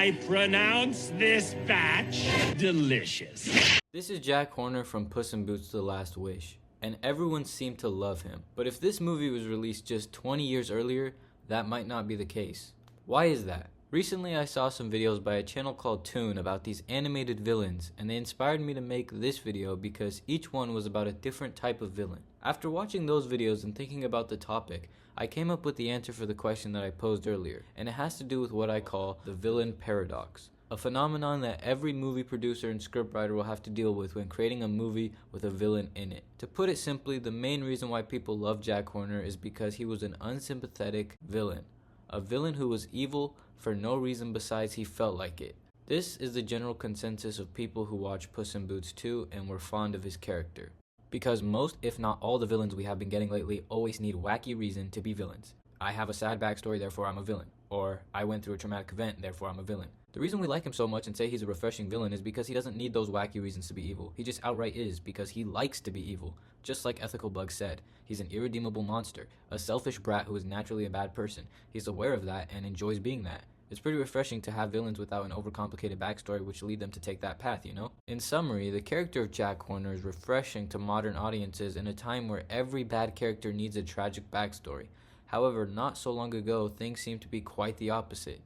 I pronounce this batch delicious. This is Jack Horner from Puss in Boots: The Last Wish, and everyone seemed to love him. But if this movie was released just 20 years earlier, that might not be the case. Why is that? Recently I saw some videos by a channel called Toon about these animated villains, and they inspired me to make this video because each one was about a different type of villain. After watching those videos and thinking about the topic, I came up with the answer for the question that I posed earlier, and it has to do with what I call the villain paradox. A phenomenon that every movie producer and scriptwriter will have to deal with when creating a movie with a villain in it. To put it simply, the main reason why people love Jack Horner is because he was an unsympathetic villain. A villain who was evil for no reason besides he felt like it. This is the general consensus of people who watch Puss in Boots 2 and were fond of his character. Because most, if not all, the villains we have been getting lately always need wacky reason to be villains. I have a sad backstory, therefore I'm a villain. Or, I went through a traumatic event, therefore I'm a villain. The reason we like him so much and say he's a refreshing villain is because he doesn't need those wacky reasons to be evil. He just outright is, because he likes to be evil. Just like Ethical Bug said, he's an irredeemable monster, a selfish brat who is naturally a bad person. He's aware of that and enjoys being that. It's pretty refreshing to have villains without an overcomplicated backstory which lead them to take that path, you know? In summary, the character of Jack Horner is refreshing to modern audiences in a time where every bad character needs a tragic backstory. However, not so long ago, things seem to be quite the opposite.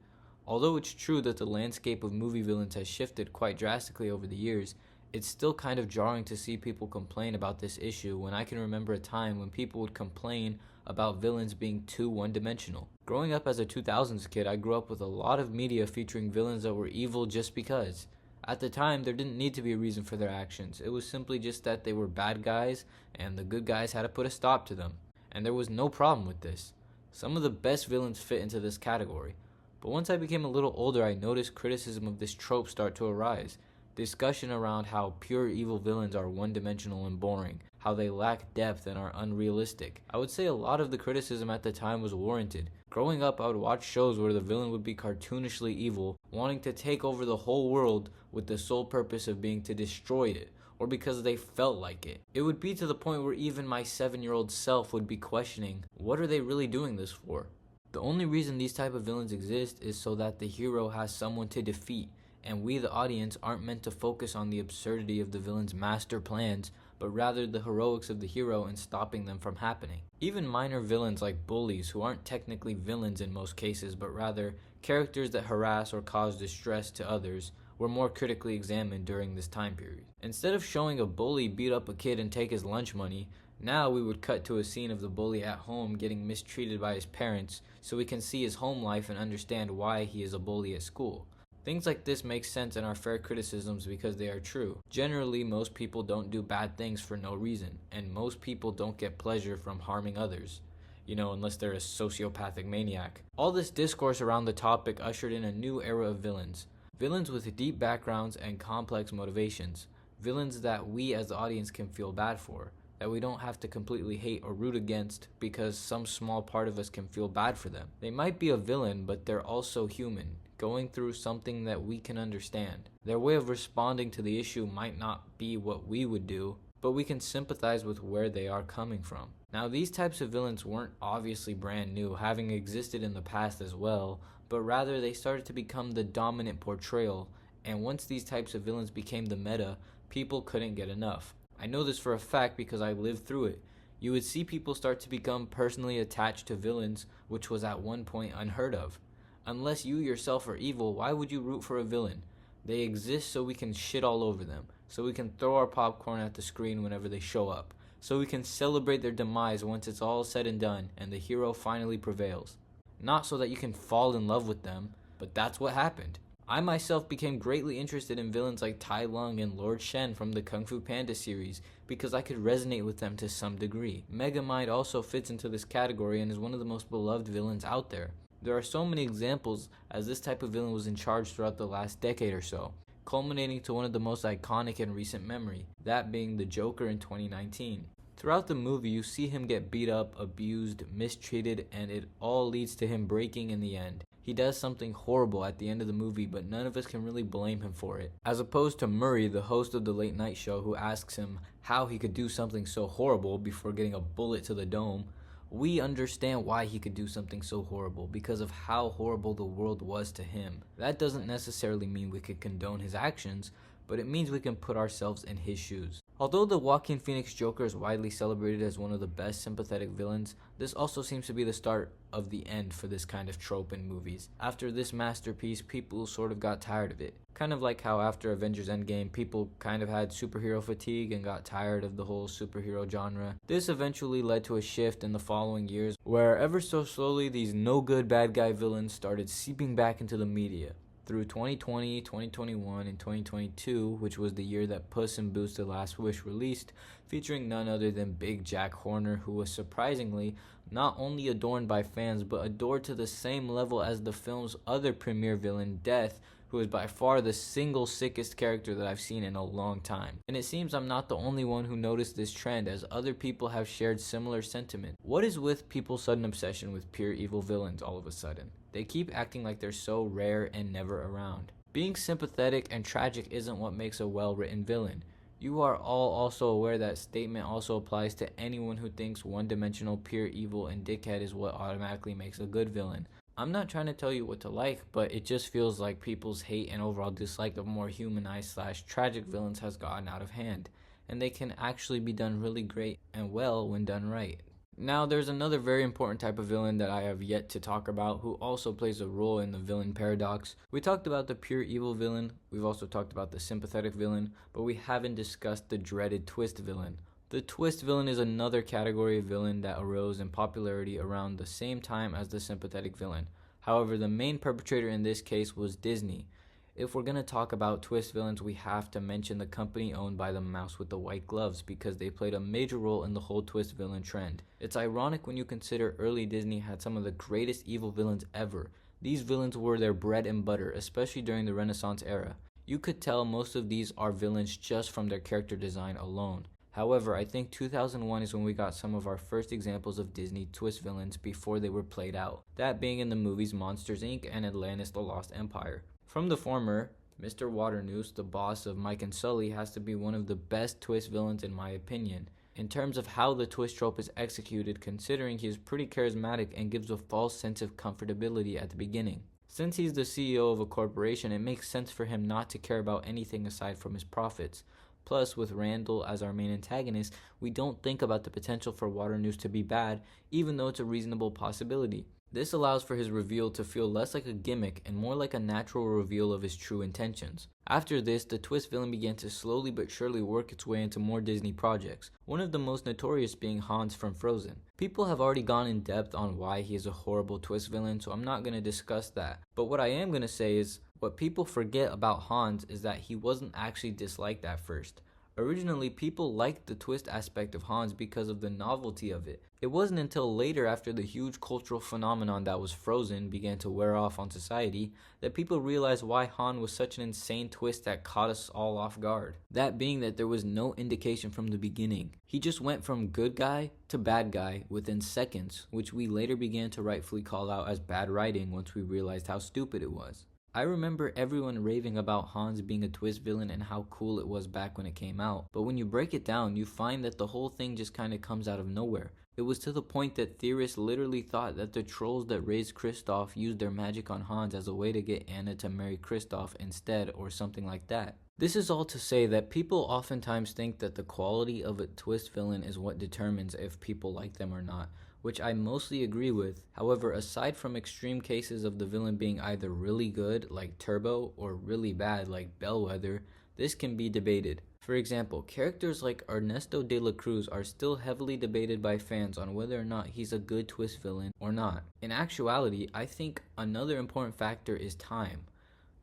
Although it's true that the landscape of movie villains has shifted quite drastically over the years, it's still kind of jarring to see people complain about this issue when I can remember a time when people would complain about villains being too one-dimensional. Growing up as a 2000s kid, I grew up with a lot of media featuring villains that were evil just because. At the time, there didn't need to be a reason for their actions. It was simply just that they were bad guys and the good guys had to put a stop to them. And there was no problem with this. Some of the best villains fit into this category. But once I became a little older, I noticed criticism of this trope start to arise. Discussion around how pure evil villains are one-dimensional and boring, how they lack depth and are unrealistic. I would say a lot of the criticism at the time was warranted. Growing up, I would watch shows where the villain would be cartoonishly evil, wanting to take over the whole world with the sole purpose of being to destroy it, or because they felt like it. It would be to the point where even my 7-year-old self would be questioning, what are they really doing this for? The only reason these type of villains exist is so that the hero has someone to defeat, and we the audience aren't meant to focus on the absurdity of the villain's master plans, but rather the heroics of the hero in stopping them from happening. Even minor villains like bullies, who aren't technically villains in most cases, but rather characters that harass or cause distress to others, were more critically examined during this time period. Instead of showing a bully beat up a kid and take his lunch money, now we would cut to a scene of the bully at home getting mistreated by his parents so we can see his home life and understand why he is a bully at school. Things like this make sense and are fair criticisms because they are true. Generally, most people don't do bad things for no reason, and most people don't get pleasure from harming others. Unless they're a sociopathic maniac. All this discourse around the topic ushered in a new era of villains. Villains with deep backgrounds and complex motivations. Villains that we as the audience can feel bad for. That we don't have to completely hate or root against because some small part of us can feel bad for them. They might be a villain, but they're also human, going through something that we can understand. Their way of responding to the issue might not be what we would do, but we can sympathize with where they are coming from. Now, these types of villains weren't obviously brand new, having existed in the past as well, but rather they started to become the dominant portrayal, and once these types of villains became the meta, people couldn't get enough. I know this for a fact because I lived through it. You would see people start to become personally attached to villains, which was at one point unheard of. Unless you yourself are evil, why would you root for a villain? They exist so we can shit all over them, so we can throw our popcorn at the screen whenever they show up, so we can celebrate their demise once it's all said and done and the hero finally prevails. Not so that you can fall in love with them, but that's what happened. I myself became greatly interested in villains like Tai Lung and Lord Shen from the Kung Fu Panda series because I could resonate with them to some degree. Megamind also fits into this category and is one of the most beloved villains out there. There are so many examples as this type of villain was in charge throughout the last decade or so, culminating to one of the most iconic in recent memory, that being the Joker in 2019. Throughout the movie, you see him get beat up, abused, mistreated, and it all leads to him breaking in the end. He does something horrible at the end of the movie, but none of us can really blame him for it. As opposed to Murray, the host of the late night show, who asks him how he could do something so horrible before getting a bullet to the dome, We understand why he could do something so horrible because of how horrible the world was to him. That doesn't necessarily mean we could condone his actions, but it means we can put ourselves in his shoes. Although the Joaquin Phoenix Joker is widely celebrated as one of the best sympathetic villains, this also seems to be the start of the end for this kind of trope in movies. After this masterpiece, people sort of got tired of it. Kind of like how after Avengers Endgame, people kind of had superhero fatigue and got tired of the whole superhero genre. This eventually led to a shift in the following years, where ever so slowly these no good bad guy villains started seeping back into the media. Through 2020, 2021, and 2022, which was the year that Puss in Boots: The Last Wish released, featuring none other than Big Jack Horner, who was surprisingly not only adorned by fans, but adored to the same level as the film's other premier villain, Death, who is by far the single sickest character that I've seen in a long time. And it seems I'm not the only one who noticed this trend, as other people have shared similar sentiment. What is with people's sudden obsession with pure evil villains all of a sudden? They keep acting like they're so rare and never around. Being sympathetic and tragic isn't what makes a well-written villain. You are all also aware that statement also applies to anyone who thinks one-dimensional pure evil and dickhead is what automatically makes a good villain. I'm not trying to tell you what to like, but it just feels like people's hate and overall dislike of more humanized / tragic villains has gotten out of hand, and they can actually be done really great and well when done right. Now, there's another very important type of villain that I have yet to talk about, who also plays a role in the villain paradox. We talked about the pure evil villain, we've also talked about the sympathetic villain, but we haven't discussed the dreaded twist villain. The twist villain is another category of villain that arose in popularity around the same time as the sympathetic villain. However, the main perpetrator in this case was Disney. If we're going to talk about twist villains, we have to mention the company owned by the mouse with the white gloves, because they played a major role in the whole twist villain trend. It's ironic when you consider early Disney had some of the greatest evil villains ever. These villains were their bread and butter, especially during the Renaissance era. You could tell most of these are villains just from their character design alone. However, I think 2001 is when we got some of our first examples of Disney twist villains before they were played out, that being in the movies Monsters Inc. and Atlantis: The Lost Empire. From the former, Mr. Waternoose, the boss of Mike and Sully, has to be one of the best twist villains in my opinion, in terms of how the twist trope is executed, considering he is pretty charismatic and gives a false sense of comfortability at the beginning. Since he's the CEO of a corporation, it makes sense for him not to care about anything aside from his profits. Plus, with Randall as our main antagonist, we don't think about the potential for Waternoose to be bad, even though it's a reasonable possibility. This allows for his reveal to feel less like a gimmick and more like a natural reveal of his true intentions. After this, the twist villain began to slowly but surely work its way into more Disney projects, one of the most notorious being Hans from Frozen. People have already gone in depth on why he is a horrible twist villain, so I'm not going to discuss that. But what I am going to say is, what people forget about Hans is that he wasn't actually disliked at first. Originally, people liked the twist aspect of Hans because of the novelty of it. It wasn't until later, after the huge cultural phenomenon that was Frozen began to wear off on society, that people realized why Han was such an insane twist that caught us all off guard. That being that there was no indication from the beginning. He just went from good guy to bad guy within seconds, which we later began to rightfully call out as bad writing once we realized how stupid it was. I remember everyone raving about Hans being a twist villain and how cool it was back when it came out, but when you break it down, you find that the whole thing just kinda comes out of nowhere. It was to the point that theorists literally thought that the trolls that raised Kristoff used their magic on Hans as a way to get Anna to marry Kristoff instead, or something like that. This is all to say that people oftentimes think that the quality of a twist villain is what determines if people like them or not, which I mostly agree with. However, aside from extreme cases of the villain being either really good, like Turbo, or really bad, like Bellwether, this can be debated. For example, characters like Ernesto de la Cruz are still heavily debated by fans on whether or not he's a good twist villain or not. In actuality, I think another important factor is time.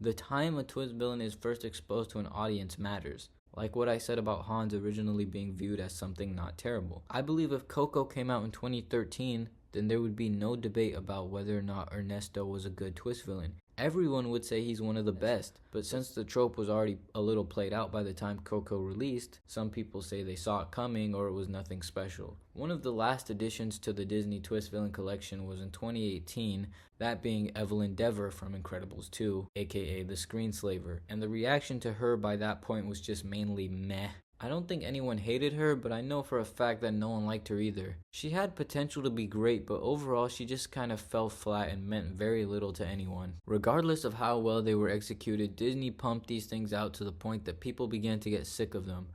The time a twist villain is first exposed to an audience matters. Like what I said about Hans originally being viewed as something not terrible. I believe if Coco came out in 2013, then there would be no debate about whether or not Ernesto was a good twist villain. Everyone would say he's one of the best, but since the trope was already a little played out by the time Coco released, some people say they saw it coming or it was nothing special. One of the last additions to the Disney twist villain collection was in 2018, that being Evelyn Dever from Incredibles 2, aka the Screenslaver, and the reaction to her by that point was just mainly meh. I don't think anyone hated her, but I know for a fact that no one liked her either. She had potential to be great, but overall she just kind of fell flat and meant very little to anyone. Regardless of how well they were executed, Disney pumped these things out to the point that people began to get sick of them.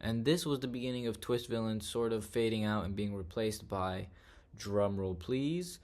And this was the beginning of twist villains sort of fading out and being replaced by, drumroll please,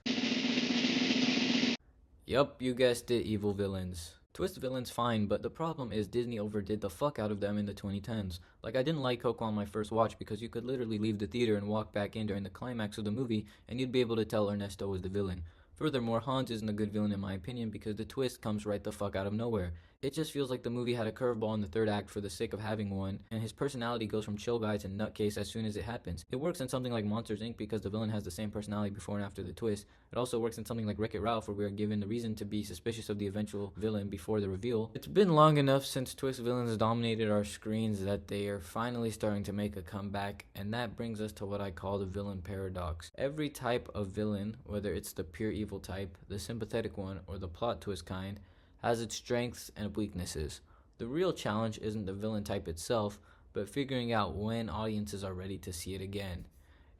yup, you guessed it, evil villains. Twist villains fine, but the problem is Disney overdid the fuck out of them in the 2010s. Like, I didn't like Coco on my first watch because you could literally leave the theater and walk back in during the climax of the movie and you'd be able to tell Ernesto was the villain. Furthermore, Hans isn't a good villain in my opinion because the twist comes right the fuck out of nowhere. It just feels like the movie had a curveball in the third act for the sake of having one, and his personality goes from chill guy to nutcase as soon as it happens. It works in something like Monsters Inc. because the villain has the same personality before and after the twist. It also works in something like Wreck-It Ralph where we are given the reason to be suspicious of the eventual villain before the reveal. It's been long enough since twist villains dominated our screens that they are finally starting to make a comeback, and that brings us to what I call the villain paradox. Every type of villain, whether it's the pure evil type, the sympathetic one, or the plot twist kind, has its strengths and weaknesses. The real challenge isn't the villain type itself, but figuring out when audiences are ready to see it again.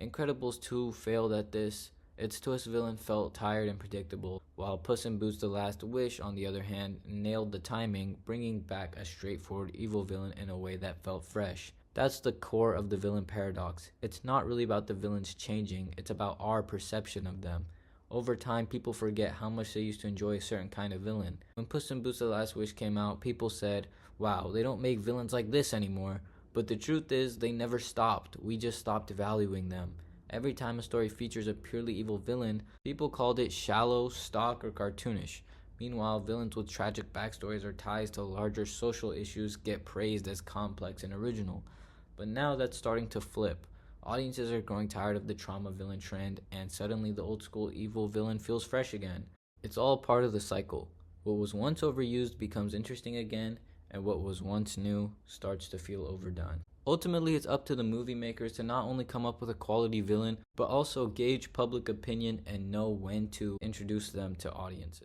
Incredibles 2 failed at this. Its twist villain felt tired and predictable, while Puss in Boots: The Last Wish, on the other hand, nailed the timing, bringing back a straightforward evil villain in a way that felt fresh. That's the core of the villain paradox. It's not really about the villains changing, it's about our perception of them. Over time, people forget how much they used to enjoy a certain kind of villain. When Puss in Boots: The Last Wish came out, people said, wow, they don't make villains like this anymore. But the truth is, they never stopped. We just stopped valuing them. Every time a story features a purely evil villain, people called it shallow, stock, or cartoonish. Meanwhile, villains with tragic backstories or ties to larger social issues get praised as complex and original. But now that's starting to flip. Audiences are growing tired of the trauma villain trend, and suddenly the old school evil villain feels fresh again. It's all part of the cycle. What was once overused becomes interesting again, and what was once new starts to feel overdone. Ultimately, it's up to the movie makers to not only come up with a quality villain, but also gauge public opinion and know when to introduce them to audiences.